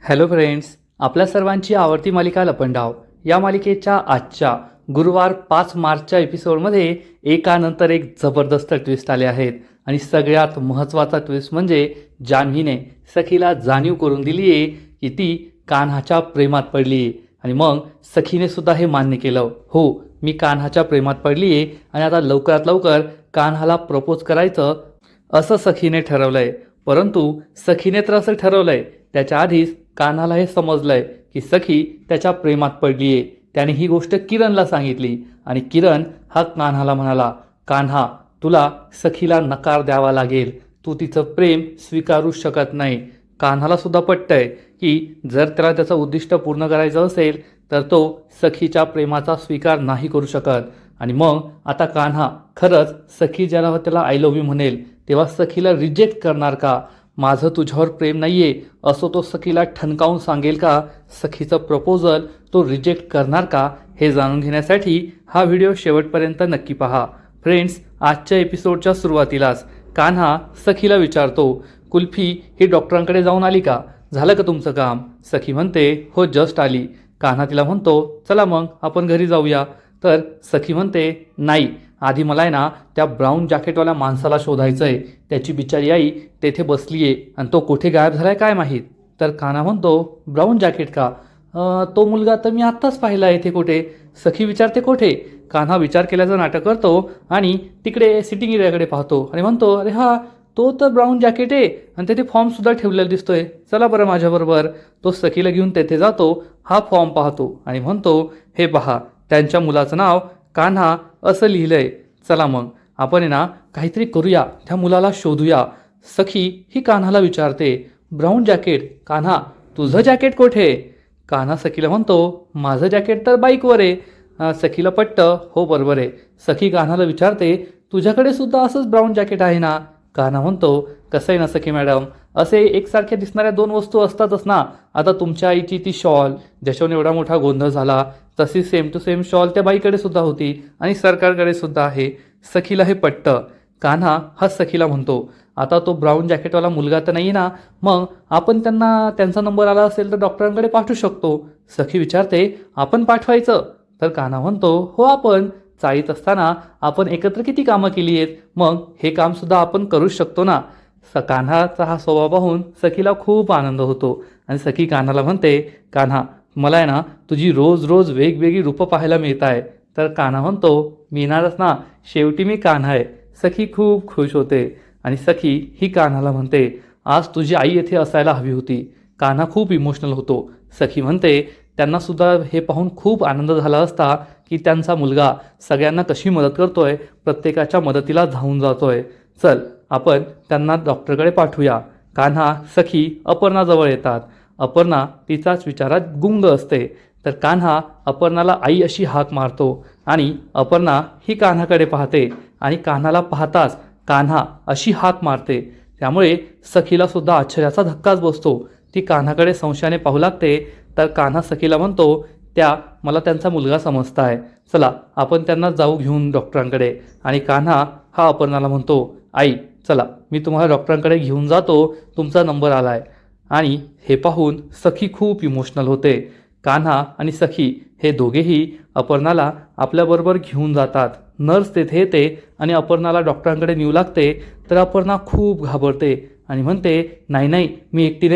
Hello friends, आपल्या सर्वांची आवडती मालिका लपंडाव या मालिकेच्या आजच्या गुरुवार 5 मार्चच्या एपिसोडमध्ये एकानंतर एक जबरदस्त ट्विस्ट आले आहेत. आणि सगळ्यात महत्त्वाचा ट्विस्ट म्हणजे जान्हवीने सखीला जाणीव करून दिली आहे की ती कान्हाच्या प्रेमात पडली आहे. आणि मग सखीने सुद्धा हे मान्य केलं, हो मी कान्हाच्या प्रेमात पडली आहे आणि आता लवकरात लवकर कान्हाला प्रपोज करायचं असं सखीने ठरवलंय. परंतु सखीने तर असं ठरवलंय, त्याच्या आधीच कान्हाला हे समजलंय की सखी त्याच्या प्रेमात पडली आहे. त्याने ही गोष्ट किरणला सांगितली आणि किरण हा कान्हाला म्हणाला, कान्हा तुला सखीला नकार द्यावा लागेल, तू तिचं प्रेम स्वीकारू शकत नाही. कान्हाला सुद्धा पटतंय की जर त्याला त्याचं उद्दिष्ट पूर्ण करायचं असेल तर तो सखीच्या प्रेमाचा स्वीकार नाही करू शकत. आणि मग आता कान्हा खरंच सखी ज्याला त्याला आय लव्ह यू म्हणेल तेव्हा सखीला रिजेक्ट करणार का? माझं तुझ्यावर प्रेम नाहीये असं तो सखीला ठणकावून सांगेल का? सखीचं प्रपोजल तो रिजेक्ट करणार का? हे जाणून घेण्यासाठी हा व्हिडिओ शेवटपर्यंत नक्की पहा. फ्रेंड्स, आजच्या एपिसोडच्या सुरुवातीलाच कान्हा सखीला विचारतो, कुल्फी ही डॉक्टरांकडे जाऊन आली का? झालं का तुमचं काम? सखी म्हणते, हो जस्ट आली. कान्हा तिला म्हणतो, चला मग आपण घरी जाऊया. तर सखी म्हणते, नाही आधी मला आहे ना त्या ब्राऊन जॅकेटवाल्या माणसाला शोधायचं आहे. त्याची बिचारी आई तेथे बसली आहे आणि तो कुठे गायब झाला आहे काय माहीत. तर कान्हा म्हणतो, ब्राऊन जॅकेट का? तो मुलगा तर मी आत्ताच पाहिला आहे इथे कुठे. सखी विचारते कुठे? कान्हा विचार केल्याचं नाटक करतो आणि तिकडे सिटिंग एरियाकडे पाहतो आणि म्हणतो, अरे हा तो तर ब्राऊन जॅकेट आहे आणि तेथे फॉर्मसुद्धा ठेवलेला दिसतोय, चला बरं माझ्याबरोबर. तो सखीला घेऊन तेथे जातो, हा फॉर्म पाहतो आणि म्हणतो, हे पहा त्यांच्या मुलाचं नाव कान्हा असं लिहिलंय. चला मग आपण आहे ना काहीतरी करूया, त्या मुलाला शोधूया. सखी ही कान्हाला विचारते, ब्राऊन जॅकेट? कान्हा तुझं जॅकेट कुठे? कान्हा सखीला म्हणतो, माझं जॅकेट तर बाईकवर आहे. सखीला पटतं, हो बरोबर आहे. सखी कान्हाला विचारते, तुझ्याकडे सुद्धा असंच ब्राऊन जॅकेट आहे ना? कान्हा म्हणतो, कसं आहे ना सखी मॅडम, असे एकसारख्या दिसणाऱ्या दोन वस्तू असतातच ना. आता तुमच्या आईची ती शॉल ज्याच्यावर एवढा मोठा गोंधळ झाला, तशी सेम टू सेम शॉल त्या बाईकडे सुद्धा होती आणि सरकारकडे सुद्धा आहे. सखीला हे पटतं. कान्हा हा सखीला म्हणतो, आता तो ब्राऊन जॅकेटवाला मुलगा तर नाही ना, मग आपण त्यांचा नंबर आला असेल तर डॉक्टरांकडे पाठवू शकतो. सखी विचारते, आपण पाठवायचं? तर कान्हा म्हणतो, हो आपण चाळीत असताना आपण एकत्र किती कामं केली आहेत, मग हे कामसुद्धा आपण करूच शकतो ना. कान्हाचा हा स्वभाव पाहून सखीला खूप आनंद होतो आणि सखी कान्हाला म्हणते, कान्हा मला आहे ना तुझी रोज रोज वेगवेगळी रूपं पाहायला मिळत आहे. तर कान्हा म्हणतो, मिळणारच ना, शेवटी मी कान्हा आहे. सखी खूप खुश होते आणि सखी ही कान्हाला म्हणते, आज तुझी आई येथे असायला हवी होती. कान्हा खूप इमोशनल होतो. सखी म्हणते, त्यांनासुद्धा हे पाहून खूप आनंद झाला असता की त्यांचा मुलगा सगळ्यांना कशी मदत करतोय, प्रत्येकाच्या मदतीला धावून जातोय. चल आपण त्यांना डॉक्टरकडे पाठवूया. कान्हा सखी अपर्णाजवळ येतात. अपर्णा तिचाच विचारात गुंग असते. तर कान्हा अपर्णाला आई अशी हाक मारतो आणि अपर्णा ही कान्हाकडे पाहते आणि कान्हाला पाहताच कान्हा अशी हाक मारते. त्यामुळे सखीला सुद्धा आश्चर्याचा धक्काच बसतो. ती कान्हाकडे संशयाने पाहू लागते. तर कान्हा सखीला म्हणतो, मला त्यांचा मुलगा समजताय, चला आपण त्यांना जाऊ घेऊन डॉक्टरांकडे. आणि कान्हा हा अपर्णाला म्हणतो, आई चला मी तुम्हाला डॉक्टरांकडे घेऊन जातो, तुमचा नंबर आलाय. आणि हे पाहून सखी खूप इमोशनल होते. कान्हा आणि सखी हे दोघेही अपर्णाला आपल्याबरोबर घेऊन जातात. नर्स तेथे येते आणि अपर्णाला डॉक्टरांकडे नेऊ लागते. तर अपर्णा खूप घाबरते आणि म्हणते, नाही नाही मी एकटी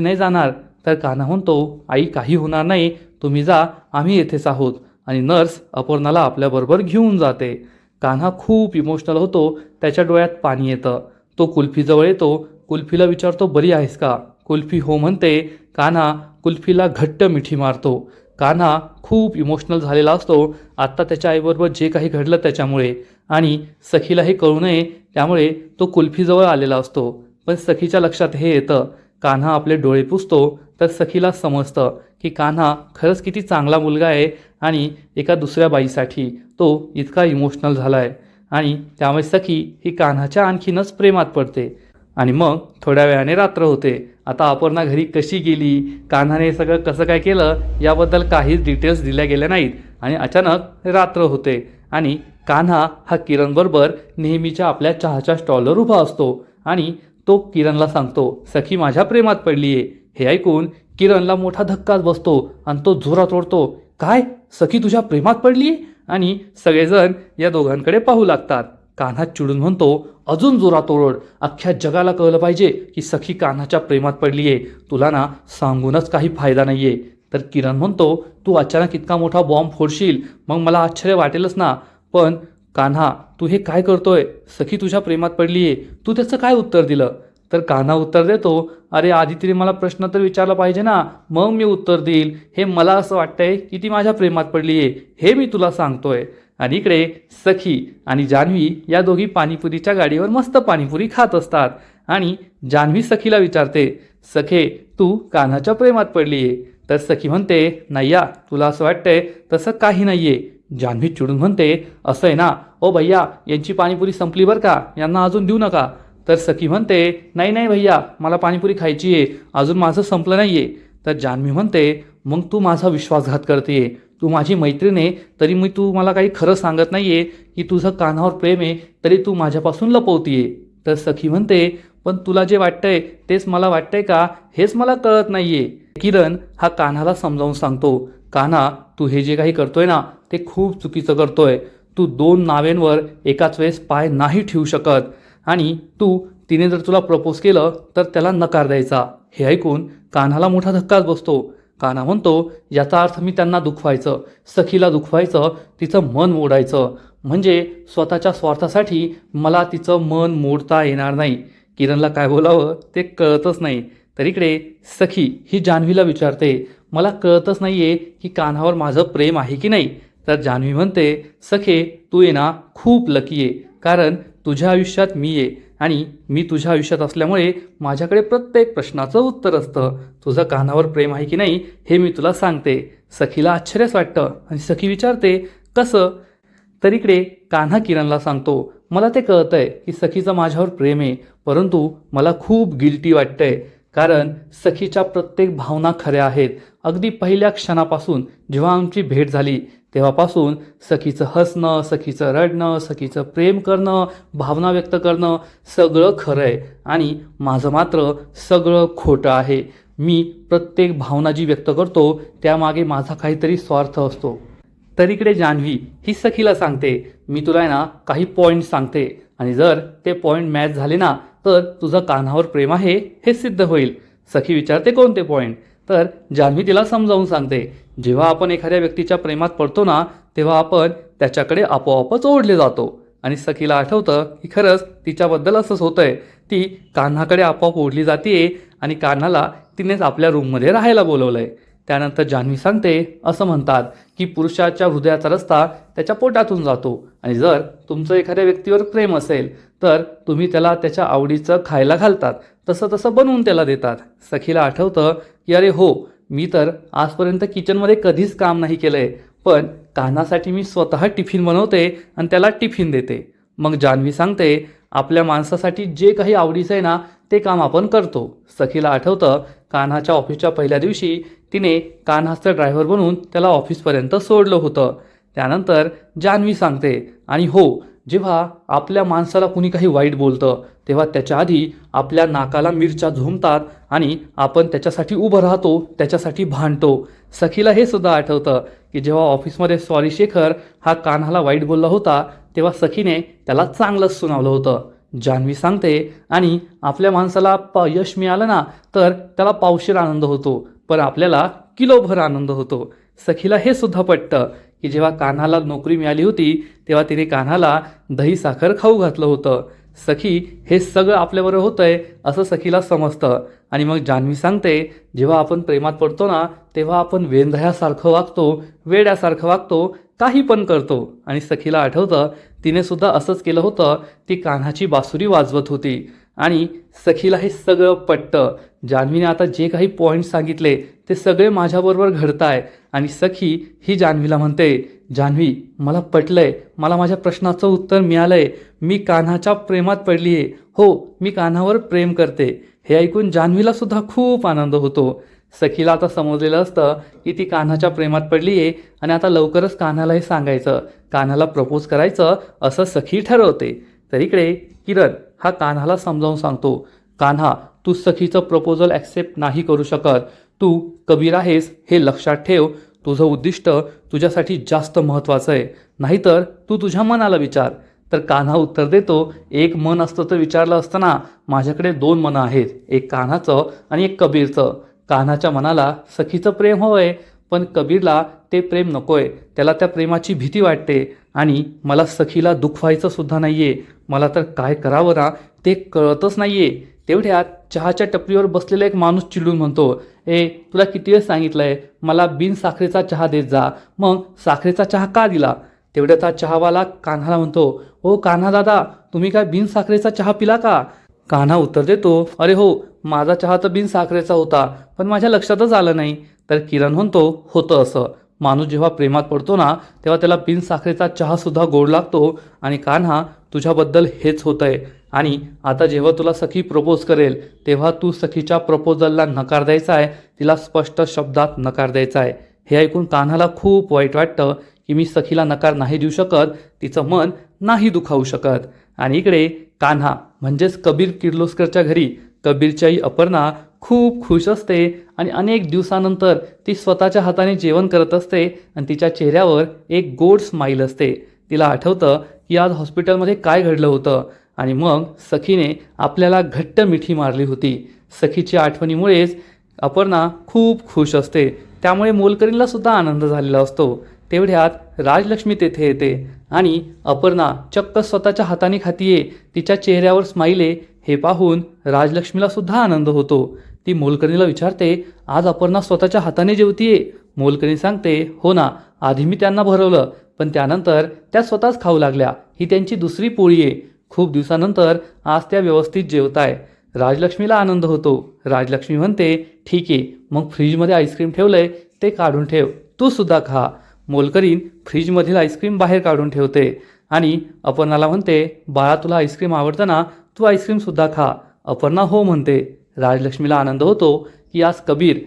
नाही जाणार. तर कान्हा म्हणतो, आई काही होणार नाही, तुम्ही जा, आम्ही येथेच आहोत. आणि नर्स अपर्णाला आपल्याबरोबर घेऊन जाते. कान्हा खूप इमोशनल होतो, त्याच्या डोळ्यात पाणी येतं. तो कुल्फीजवळ येतो, कुल्फीला विचारतो, बरी आहेस का? कुल्फी हो म्हणते. कान्हा कुल्फीला घट्ट मिठी मारतो. कान्हा खूप इमोशनल झालेला असतो आत्ता त्याच्या आईबरोबर जे काही घडलं त्याच्यामुळे. आणि सखीला हे कळू नये त्यामुळे तो कुल्फीजवळ आलेला असतो. पण सखीच्या लक्षात हे येतं. कान्हा आपले डोळे पुसतो तर सखीला समजतं की कान्हा खरंच किती चांगला मुलगा आहे आणि एका दुसऱ्या बाईसाठी तो इतका इमोशनल झाला आहे. आणि त्यामुळे सखी ही कान्हाच्या आणखीनच प्रेमात पडते. आणि मग थोड्या वेळाने रात्र होते. आता अपर्णा घरी कशी गेली, कान्हाने सगळं कसं काय केलं याबद्दल काहीच डिटेल्स दिल्या गेल्या नाहीत. आणि अचानक रात्र होते आणि कान्हा हा किरणबरोबर नेहमीच्या आपल्या चहाच्या स्टॉलवर उभा असतो आणि तो किरणला सांगतो, सखी माझ्या प्रेमात पडली आहे. हे ऐकून किरणला मोठा धक्काच बसतो आणि तो जोरात ओरडतो, काय सखी तुझ्या प्रेमात पडली? आणि सगळेजण या दोघांकडे पाहू लागतात. कान्हा चिडून म्हणतो, अजून जोरात ओरड, अख्ख्या जगाला कळलं पाहिजे की सखी कान्हाच्या प्रेमात पडलीये, तुला ना सांगूनच काही फायदा नाहीये. तर किरण म्हणतो, तू अचानक इतका मोठा बॉम्ब फोडशील मग मला आश्चर्य वाटेलच ना, पण कान्हा तू हे काय करतोय? सखी तुझ्या प्रेमात पडलीये, तू त्याचं काय उत्तर दिलं? तर कान्हा उत्तर देतो, अरे आधी तिने मला प्रश्न तर विचारला पाहिजे ना, मग मी उत्तर देईल. हे मला असं वाटतंय की ती माझ्या प्रेमात पडलीये, हे मी तुला सांगतोय. आणि इकडे सखी आणि जान्हवी या दोघी पाणीपुरीच्या गाडीवर मस्त पाणीपुरी खात असतात. आणि जान्हवी सखीला विचारते, सखे तू कान्हाच्या प्रेमात पडलीये? तर सखी म्हणते, नाही या, तुला असं वाटतंय, तसं काही नाहीये. जान्हवी चिडून म्हणते, असं आहे ना, ओ भैया यांची पाणीपुरी संपली बरं का, यांना अजून देऊ नका. तर सखी म्हणते, नाही नाही भैया, मला पाणीपुरी खायची आहे, अजून माझं संपलं नाहीये. तर जान्हवी म्हणते, मग तू माझा विश्वासघात करतेय, तू माझी मैत्रीण आहे तरी तू मला काही खरं सांगत नाहीये की तुझं कान्हावर प्रेम आहे, तरी तू माझ्यापासून लपवतीये. तर सखी म्हणते, पण तुला जे वाटतंय तेच मला वाटतंय का, हेच मला कळत नाहीये. किरण हा कान्हाला समजावून सांगतो, कान्हा तू हे जे काही करतोय ना ते खूप चुकीचं करतोय. तू 2 नावेंवर एकाच वेळेस पाय नाही ठेवू शकत, आणि तिने जर तुला प्रपोज केलं तर त्याला नकार द्यायचा. हे ऐकून कान्हाला मोठा धक्काच बसतो. कान्हा म्हणतो, याचा अर्थ मी त्यांना दुखवायचं, सखीला दुखवायचं, तिचं मन मोडायचं, म्हणजे स्वतःच्या स्वार्थासाठी मला तिचं मन मोडता येणार नाही. किरणला काय बोलावं ते कळतच नाही. तर इकडे सखी ही जान्हवीला विचारते, मला कळतच नाहीये की कान्हावर माझं प्रेम आहे की नाही. तर जान्हवी म्हणते, सखे तू ये ना खूप लकी आहे, कारण तुझ्या आयुष्यात मी आहे आणि मी तुझ्या आयुष्यात असल्यामुळे माझ्याकडे प्रत्येक प्रश्नाचं उत्तर असतं. तुझं कान्हावर प्रेम आहे की नाही हे मी तुला सांगते. सखीला आश्चर्यच वाटतं आणि सखी विचारते, कसं? तर इकडे कान्हा किरणला सांगतो, मला ते कळतंय की सखीचं माझ्यावर प्रेम आहे, परंतु मला खूप गिल्टी वाटतंय, कारण सखीच्या प्रत्येक भावना खऱ्या आहेत. अगदी पहिल्या क्षणापासून जेव्हा आमची भेट झाली तेव्हापासून सखीचं हसणं, सखीचं रडणं, सखीचं प्रेम करणं, भावना व्यक्त करणं सगळं खरं आहे आणि माझं मात्र सगळं खोटं आहे. मी प्रत्येक भावना जी व्यक्त करतो त्यामागे माझा काहीतरी स्वार्थ असतो. तर इकडे जान्हवी ही सखीला सांगते, मी तुला आहे ना काही पॉईंट सांगते आणि जर ते पॉईंट मॅच झाले ना तर तुझं कान्हावर प्रेम आहे हे सिद्ध होईल. सखी विचारते, कोणते पॉईंट? तर जान्हवी तिला समजावून सांगते, जेव्हा आपण एखाद्या व्यक्तीच्या प्रेमात पडतो ना तेव्हा आपण त्याच्याकडे आपोआपच ओढले जातो. आणि सखीला आठवतं की खरंच तिच्याबद्दल असंच होतंय, ती कान्हाकडे आपोआप ओढली जाते आणि कान्हाला तिनेच आपल्या रूममध्ये राहायला बोलवलंय. त्यानंतर जान्हवी सांगते, असं म्हणतात की पुरुषाच्या हृदयाचा रस्ता त्याच्या पोटातून जातो आणि जर तुमचं एखाद्या व्यक्तीवर प्रेम असेल तर तुम्ही त्याला त्याच्या आवडीचं खायला घालतात, तसं तसं बनवून त्याला देतात. सखीला आठवतं की अरे हो, मी तर आजपर्यंत किचनमध्ये कधीच काम नाही केलंय, पण कान्हासाठी मी स्वतः टिफिन बनवते आणि त्याला टिफिन देते. मग जान्हवी सांगते, आपल्या माणसासाठी जे काही आवडीचं आहे ना ते काम आपण करतो. सखीला आठवतं कान्हाच्या ऑफिसच्या पहिल्या दिवशी तिने कान्हाचं ड्रायव्हर बनवून त्याला ऑफिसपर्यंत सोडलं होतं. त्यानंतर जान्हवी सांगते, आणि हो, जेव्हा आपल्या माणसाला कुणी काही वाईट बोलतं तेव्हा त्याच्या आधी आपल्या नाकाला मिरच्या झोंबतात आणि आपण त्याच्यासाठी उभं राहतो, त्याच्यासाठी भांडतो. सखीला हे सुद्धा आठवतं की जेव्हा ऑफिसमध्ये सॉरी शेखर हा कान्हाला वाईट बोलला होता तेव्हा सखीने त्याला चांगलंच सुनावलं होतं. जान्हवी सांगते, आणि आपल्या माणसाला यश मिळालं ना तर त्याला पावशेर आनंद होतो, पण आपल्याला किलोभर आनंद होतो. सखीला हे सुद्धा पटतं की जेव्हा कान्हाला नोकरी मिळाली होती तेव्हा तिने कान्हाला दही साखर खाऊ घातलं होतं. सखी हे सगळं आपल्याबरोबर होतंय असं सखीला समजतं. आणि मग जान्हवी सांगते, जेव्हा आपण प्रेमात पडतो ना तेव्हा आपण वेंधळ्यासारखं वागतो, वेड्यासारखं वागतो, काही पण करतो. आणि सखीला आठवतं तिने सुद्धा असंच केलं होतं, ती कान्हाची बासुरी वाजवत होती. आणि सखीला हे सगळं पटतं. जान्हवीने आता जे काही पॉईंट सांगितले ते सगळे माझ्याबरोबर घडताय. आणि सखी ही जान्हवीला म्हणते, जान्हवी मला पटलंय, मला माझ्या प्रश्नाचं उत्तर मिळालंय, मी कान्हाच्या प्रेमात पडली आहे, हो मी कान्हावर प्रेम करते. हे ऐकून जान्हवीला सुद्धा खूप आनंद होतो. सखीला आता समजलेलं असतं की ती कान्हाच्या प्रेमात पडली आहे आणि आता लवकरच कान्हाला हे सांगायचं, कान्हाला प्रपोज करायचं असं सखी ठरवते. तर इकडे किरण हा कान्हाला समजावून सांगतो, कान्हा, तू सखीचं प्रपोजल ॲक्सेप्ट नाही करू शकत. तू कबीर आहेस हे लक्षात ठेव. तुझं उद्दिष्ट तुझ्यासाठी जास्त महत्त्वाचं आहे, नाहीतर तू तुझ्या मनाला विचार. तर कान्हा उत्तर देतो, एक मन असतं तर विचारलं असतं ना. माझ्याकडे 2 मनं आहेत, एक कान्हाचं आणि एक कबीरचं. कान्हाच्या मनाला सखीचं प्रेम हवंय, पण कबीरला ते प्रेम नकोय. त्याला त्या प्रेमाची भीती वाटते आणि मला सखीला दुखवायचं सुद्धा नाहीये. मला तर काय करावं ना ते कळतच नाहीये. तेवढ्यात चहाच्या टपरीवर बसलेला एक माणूस चिडून म्हणतो, तुला किती वेळ सांगितलंय मला बिन साखरेचा चहा देत जा, मग साखरेचा चहा का दिला? तेवढ्यात हा चहावाला कान्हाला म्हणतो, ओ कान्हा दादा, तुम्ही काय बिन साखरेचा चहा पिला का? कान्हा उत्तर देतो, अरे हो, माझा चहा तर बिन साखरेचा होता, पण माझ्या लक्षातच आलं नाही. तर किरण म्हणतो, होतं असं. माणूस जेव्हा प्रेमात पडतो ना तेव्हा त्याला बिन साखरेचा चहासुद्धा गोड लागतो. आणि कान्हा, तुझ्याबद्दल हेच होतंय. आणि आता जेव्हा तुला सखी प्रपोज करेल तेव्हा तू सखीच्या प्रपोजलला नकार द्यायचा आहे, तिला स्पष्ट शब्दात नकार द्यायचा आहे. हे ऐकून कान्हाला खूप वाईट वाटतं की मी सखीला नकार नाही देऊ शकत, तिचं मन नाही दुखावू शकत. आणि इकडे कान्हा म्हणजेच कबीर किर्लोस्करच्या घरी कबीरची आई अपर्णा खूप खुश असते आणि अनेक दिवसानंतर ती स्वतःच्या हाताने जेवण करत असते आणि तिच्या चेहऱ्यावर एक गोड स्माईल असते. तिला आठवतं की आज हॉस्पिटलमध्ये काय घडलं होतं आणि मग सखीने आपल्याला घट्ट मिठी मारली होती. सखीच्या आठवणीमुळेच अपर्णा खूप खुश असते, त्यामुळे मोलकरीणला सुद्धा आनंद झालेला असतो. तेवढ्यात राजलक्ष्मी तेथे येते आणि अपर्णा चक्क स्वतःच्या हाताने खातीये, तिच्या चेहऱ्यावर स्माईल आहे हे पाहून राजलक्ष्मीला सुद्धा आनंद होतो. ती मोलकरीणला विचारते, आज अपर्णा स्वतःच्या हाताने जेवतीये? मोलकरीण सांगते, हो ना, आधी मी त्यांना भरवलं, पण त्यानंतर त्या स्वतःच खाऊ लागल्या. ही त्यांची दुसरी पोळी आहे. खूप दिवसानंतर आज त्या व्यवस्थित जेवताय. राजलक्ष्मीला आनंद होतो. राजलक्ष्मी म्हणते, ठीक आहे, मग फ्रीजमध्ये आईस्क्रीम ठेवलंय ते काढून ठेव, तू सुद्धा खा. मोलकरीण फ्रीजमधील आईस्क्रीम बाहेर काढून ठेवते आणि अपर्णाला म्हणते, बाळा तुला आईस्क्रीम आवडतं ना, तू आईस्क्रीमसुद्धा खा. अपर्णा हो म्हणते. राजलक्ष्मीला आनंद होतो की आज कबीर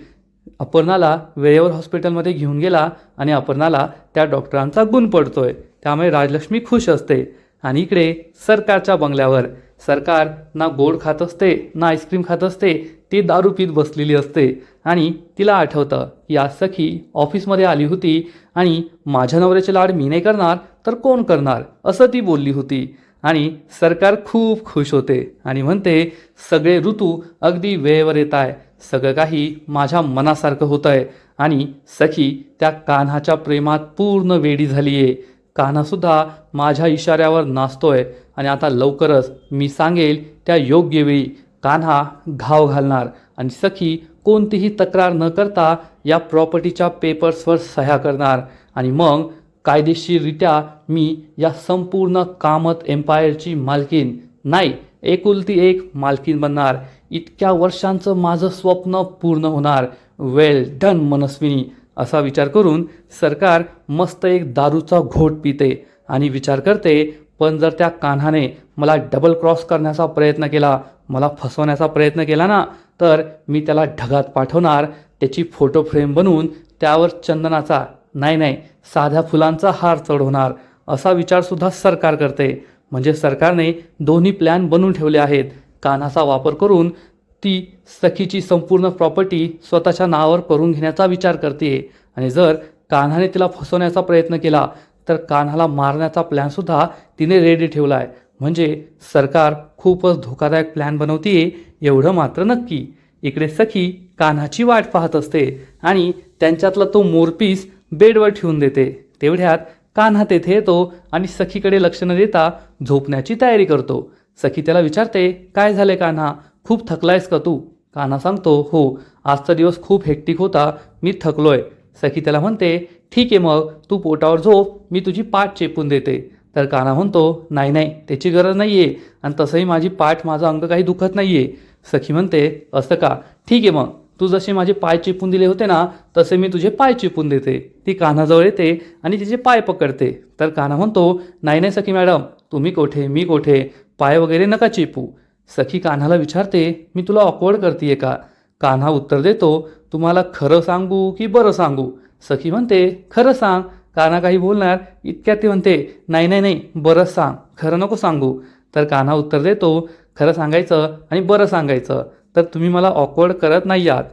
अपर्णाला वेळेवर हॉस्पिटलमध्ये घेऊन गेला आणि अपर्णाला त्या डॉक्टरांचा गुण पडतोय, त्यामुळे राजलक्ष्मी खुश असते. आणि इकडे सरकारच्या बंगल्यावर सरकार ना गोड खात असते ना आईस्क्रीम खात असते, ती दारू पीत बसलेली असते. आणि तिला आठवतं की आज सखी ऑफिसमध्ये आली होती आणि माझ्या नवऱ्याचे लाड मी नाही करणार तर कोण करणार, असं ती बोलली होती. आणि सरकार खूप खुश होते आणि म्हणते, सगळे ऋतू अगदी वेळेवर येत आहे, सगळं काही माझ्या मनासारखं होतं आहे. आणि सखी त्या कान्हाच्या प्रेमात पूर्ण वेडी झाली आहे. कान्हासुद्धा माझ्या इशाऱ्यावर नाचतोय आणि आता लवकरच मी सांगेल त्या योग्य वेळी कान्हा घाव घालणार आणि सखी कोणतीही तक्रार न करता या प्रॉपर्टीच्या पेपर्सवर सह्या करणार आणि मग कायदेशीररित्या मी या संपूर्ण कामत एम्पायरची मालकीन, नाही एकुलती एक मालकीन बनणार. इतक्या वर्षांचं माझं स्वप्न पूर्ण होणार. वेल डन मनस्विनी, असा विचार करून सरकार मस्त एक दारूचा घोट पिते आणि विचार करते, पण जर त्या कान्हाने मला डबल क्रॉस करण्याचा प्रयत्न केला, मला फसवण्याचा प्रयत्न केला ना, तर मी त्याला ढगात पाठवणार. त्याची फोटो फ्रेम बनवून त्यावर चंदनाचा नाही साध्या फुलांचा हार चढवणार. असा विचारसुद्धा सरकार करते. म्हणजे सरकारने दोन्ही प्लॅन बनवून ठेवले आहेत. कान्हाचा वापर करून ती सखीची संपूर्ण प्रॉपर्टी स्वतःच्या नावावर करून घेण्याचा विचार करते आणि जर कान्हाने तिला फसवण्याचा प्रयत्न केला तर कान्हाला मारण्याचा प्लॅनसुद्धा तिने रेडी ठेवला आहे. म्हणजे सरकार खूपच धोकादायक प्लॅन बनवते, एवढं मात्र नक्की. इकडे सखी कान्हाची वाट पाहत असते आणि त्यांच्यातला तो मोरपीस बेडवर ठेवून देते. तेवढ्यात कान्हा तेथे येतो आणि सखीकडे लक्ष न देता झोपण्याची तयारी करतो. सखी त्याला विचारते, काय झाले कान्हा, खूप थकलायस का तू? कान्हा सांगतो, हो, आजचा दिवस खूप हेक्टिक होता, मी थकलोय. सखी त्याला म्हणते, ठीक आहे, मग तू पोटावर झोप, मी तुझी पाठ चेपून देते. तर कान्हा म्हणतो, नाही त्याची गरज नाही आहे, आणि तसंही माझी पाठ, माझं अंग काही दुखत नाही आहे. सखी म्हणते, असं का? ठीक आहे, मग तू जसे माझे पाय चेपून दिले होते ना, तसे मी तुझे पाय चेपून देते. ती कान्हाजवळ येते आणि तिचे पाय पकडते. तर कान्हा म्हणतो, नाही सखी मॅडम, तुम्ही कोठे मी कोठे, पाय वगैरे नका चेपू. सखी कान्हाला विचारते, मी तुला ऑकवर्ड करते का? कान्हा उत्तर देतो, तुम्हाला खरं सांगू की बरं सांगू? सखी म्हणते, खरं सांग. कान्हा काही बोलणार इतक्यात ती म्हणते, नाही बरंच सांग, खरं नको सांगू. तर कान्हा उत्तर देतो, खरं सांगायचं आणि बरं सांगायचं तर तुम्ही मला ऑकवर्ड करत नाही आहात.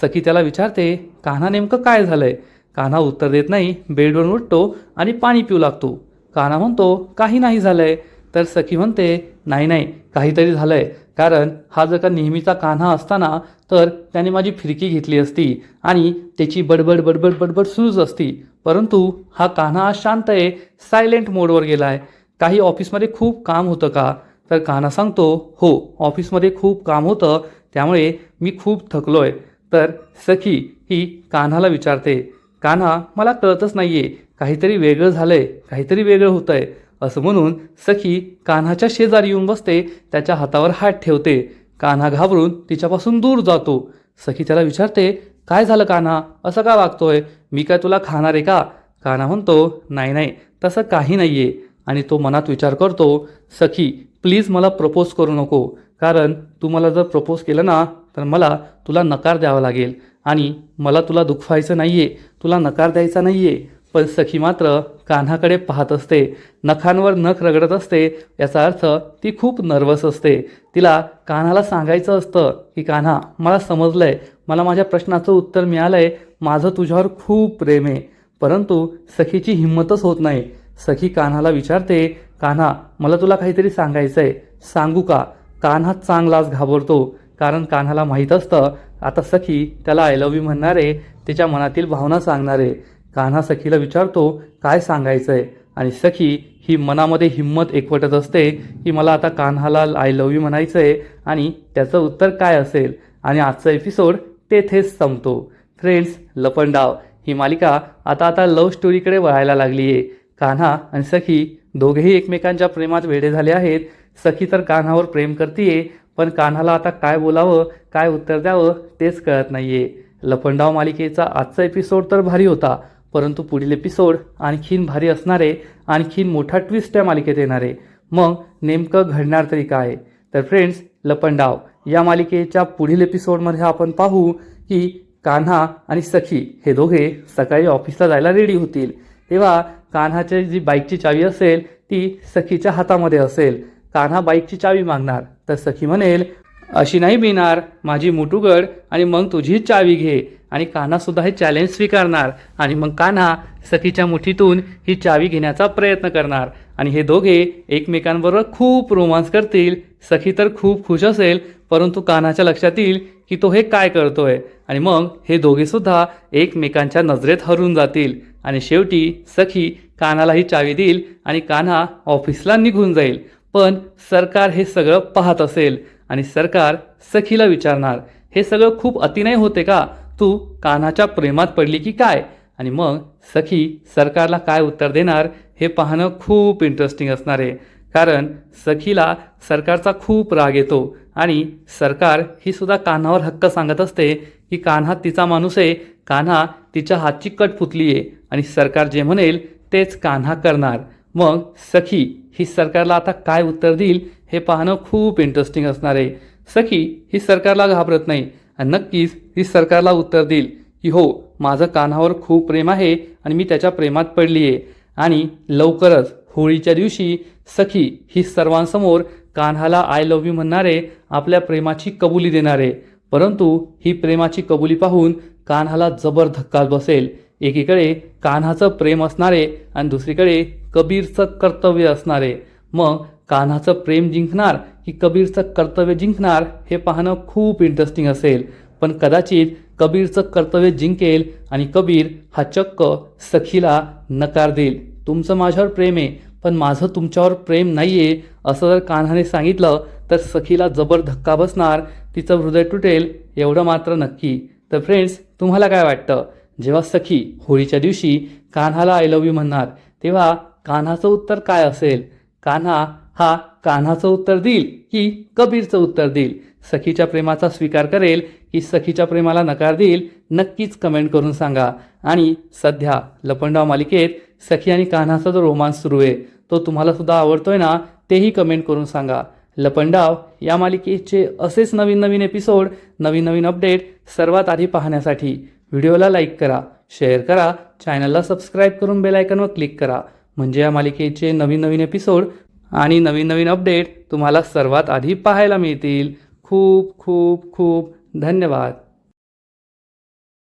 सखी त्याला विचारते, कान्हा नेमकं काय झालंय? कान्हा उत्तर देत नाही, बेडवरून उठतो आणि पाणी पिऊ लागतो. कान्हा म्हणतो, काही नाही झालंय. तर सखी म्हणते, नाही नाही काहीतरी झालंय, कारण हा जर का नेहमीचा कान्हा असताना तर त्याने माझी फिरकी घेतली असती आणि त्याची बडबड बडबड बडबड सुरूच असती. परंतु हा कान्हा आज शांत आहे, सायलेंट मोडवर गेलाय. काही ऑफिसमध्ये खूप काम होतं का? तर कान्हा सांगतो, हो ऑफिसमध्ये खूप काम होतं, त्यामुळे मी खूप थकलोय. तर सखी ही कान्हाला विचारते, कान्हा मला कळतच नाहीये, काहीतरी वेगळं झालंय, काहीतरी वेगळं होतंय. असं म्हणून सखी कान्हाच्या शेजारी येऊन बसते, त्याच्या हातावर हात ठेवते. कान्हा घाबरून तिच्यापासून दूर जातो. सखी त्याला विचारते, काय झालं कान्हा, असं का वागतोय? मी काय तुला खाणार आहे का? कान्हा म्हणतो, नाही नाही तसं काही नाहीये. आणि तो मनात विचार करतो, सखी प्लीज मला प्रपोज करू नको, कारण तू मला जर प्रपोज केलं ना तर मला तुला नकार द्यावा लागेल आणि मला तुला दुखवायचं नाहीये, तुला नकार द्यायचा नाहीये. पण सखी मात्र कान्हाकडे पाहत असते, नखांवर नख रगडत असते. याचा अर्थ ती खूप नर्वस असते. तिला कान्हाला सांगायचं असतं की कान्हा मला समजलंय, मला माझ्या प्रश्नाचं उत्तर मिळालंय, माझं तुझ्यावर खूप प्रेम आहे. परंतु सखीची हिंमतच होत नाही. सखी कान्हाला विचारते, कान्हा मला तुला काहीतरी सांगायचंय, सांगू का? कान्हा चांगलाच घाबरतो, कारण कान्हाला माहीत असतं आता सखी त्याला आय लव्ह यू म्हणणार आहे, त्याच्या मनातील भावना सांगणार आहे. कान्हा सखीला विचारतो, काय सांगायचंय? आणि सखी ही मनामध्ये हिंमत एकवटत असते की मला आता कान्हाला आय लव्ह यू म्हणायचंय आणि त्याचं उत्तर काय असेल. आणि आजचा एपिसोड तेथेच संपतो. फ्रेंड्स, लपंडाव ही मालिका आता लव्ह स्टोरीकडे वळायला लागली आहे. कान्हा आणि सखी दोघेही एकमेकांच्या प्रेमात वेडे झाले आहेत. सखी तर कान्हावर प्रेम करतीये, पण कान्हाला आता काय बोलावं, काय उत्तर द्यावं तेच कळत नाहीये. लपंडाव मालिकेचा आजचा एपिसोड तर भारी होता, परंतु पुढील एपिसोड आणखीन भारी असणार आहे. आणखीन मोठा ट्विस्ट त्या मालिकेत येणार आहे. मग नेमकं घडणार तरी काय? तर फ्रेंड्स, लपंडाव या मालिकेच्या पुढील एपिसोडमध्ये आपण पाहू की कान्हा आणि सखी हे दोघे सकाळी ऑफिसला जायला रेडी होतील. तेव्हा कान्हाची जी बाईकची चावी असेल ती सखीच्या हातामध्ये असेल. कान्हा बाईकची चावी मागणार तर सखी म्हणेल, अशी नाही बिणार, माझी मूठ उघड आणि मग तुझी चावी घे. आणि कान्हासुद्धा हे चॅलेंज स्वीकारणार आणि मग कान्हा सखीच्या मुठीतून ही चावी घेण्याचा प्रयत्न करणार आणि हे दोघे एकमेकांबरोबर खूप रोमांस करतील. सखी तर खूप खुश असेल, परंतु कान्हाच्या लक्षात येईल की तो हे काय करतोय आणि मग हे दोघेसुद्धा एकमेकांच्या नजरेत हरवून जातील. आणि शेवटी सखी कान्हाला ही चावी देईल आणि कान्हा ऑफिसला निघून जाईल. पण सरकार हे सगळं पाहत असेल आणि सरकार सखीला विचारणार, हे सगळं खूप अतिनय होते का? तू कान्हाच्या प्रेमात पडली की काय? आणि मग सखी सरकारला काय उत्तर देणार हे पाहणं खूप इंटरेस्टिंग असणार आहे. कारण सखीला सरकारचा खूप राग येतो आणि सरकार ही सुद्धा कान्हावर हक्क सांगत असते की कान्हा तिचा माणूस आहे, कान्हा तिच्या हातची कठपुतली आहे आणि सरकार जे म्हणेल तेच कान्हा करणार. मग सखी ही सरकारला आता काय उत्तर देईल हे पाहणं खूप इंटरेस्टिंग असणार आहे. सखी ही सरकारला घाबरत नाही आणि नक्कीच ही सरकारला उत्तर देईल की हो, माझं कान्हावर खूप प्रेम आहे आणि मी त्याच्या प्रेमात पडली आहे. आणि लवकरच होळीच्या दिवशी सखी ही सर्वांसमोर कान्हाला आय लव्ह यू म्हणणारे आपल्या प्रेमाची कबुली देणारे. परंतु ही प्रेमाची कबुली पाहून कान्हाला जबर धक्का बसेल. एकीकडे कान्हाचं प्रेम असणारे आणि दुसरीकडे कबीरचं कर्तव्य असणारे. मग कान्हाचं प्रेम जिंकणार की कबीरचं कर्तव्य जिंकणार हे पाहणं खूप इंटरेस्टिंग असेल. पण कदाचित कबीरचं कर्तव्य जिंकेल आणि कबीर हा चक्क सखीला नकार देईल. तुमचं माझ्यावर प्रेम आहे, पण माझं तुमच्यावर प्रेम नाही आहे असं जर कान्हाने सांगितलं तर सखीला जबर धक्का बसणार, तिचं हृदय तुटेल एवढं मात्र नक्की. तर फ्रेंड्स, तुम्हाला काय वाटतं? जेव्हा सखी होळीच्या दिवशी कान्हाला आय लव्ह यू म्हणणार तेव्हा कान्हाचं उत्तर काय असेल? कान्हा हा कान्हाचं उत्तर देईल की कबीरचं उत्तर देईल? सखीच्या प्रेमाचा स्वीकार करेल की सखीच्या प्रेमाला नकार देईल? नक्कीच कमेंट करून सांगा. आणि सध्या लपंडाव मालिकेत सखी आणि कान्हाचा जो रोमांस सुरू आहे तो तुम्हाला सुद्धा आवडतोय ना, तेही कमेंट करून सांगा. लपंडाव या मालिकेचे असेच नवीन एपिसोड, नवीन अपडेट सर्वात आधी पाहण्यासाठी व्हिडिओला लाईक करा, शेअर करा, चॅनलला सबस्क्राईब करून बेल आयकॉनवर क्लिक करा. म्हणजे या मालिकेचे नवीन एपिसोड आणि नवीन नवीन अपडेट तुम्हाला सर्वात आधी पाहायला मिळतील. खूप खूप खूप धन्यवाद.